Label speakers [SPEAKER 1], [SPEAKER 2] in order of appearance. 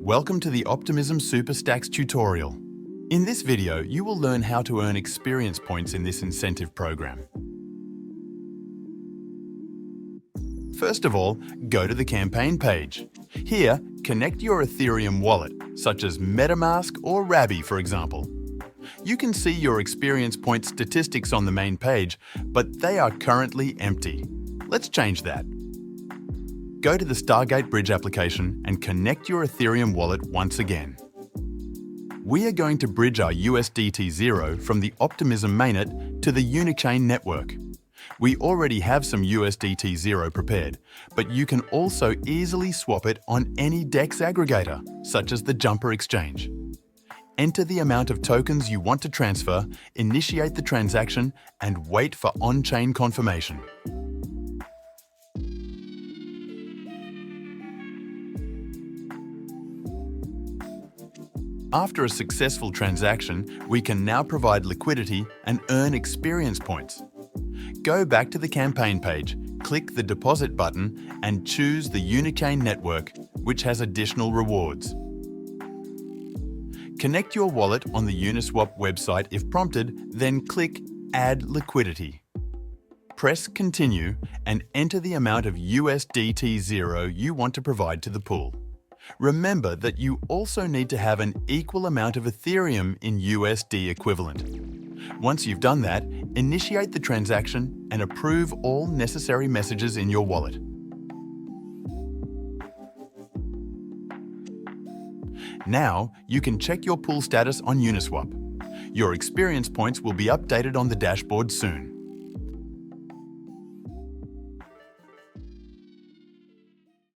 [SPEAKER 1] Welcome to the Optimism SuperStacks tutorial. In this video, you will learn how to earn experience points in this incentive program. First of all, go to the campaign page. Here, connect your Ethereum wallet, such as MetaMask or Rabby, for example. You can see your experience point statistics on the main page, but they are currently empty. Let's change that. Go to the Stargate Bridge application and connect your Ethereum wallet once again. We are going to bridge our USDT0 from the Optimism Mainnet to the UniChain network. We already have some USDT0 prepared, but you can also easily swap it on any DEX aggregator, such as the Jumper exchange. Enter the amount of tokens you want to transfer, initiate the transaction, and wait for on-chain confirmation. After a successful transaction, we can now provide liquidity and earn experience points. Go back to the campaign page, click the deposit button, and choose the UniChain network, which has additional rewards. Connect your wallet on the Uniswap website if prompted, then click Add Liquidity. Press Continue and enter the amount of USDT0 you want to provide to the pool. Remember that you also need to have an equal amount of Ethereum in USD equivalent. Once you've done that, initiate the transaction and approve all necessary messages in your wallet. Now, you can check your pool status on Uniswap. Your experience points will be updated on the dashboard soon.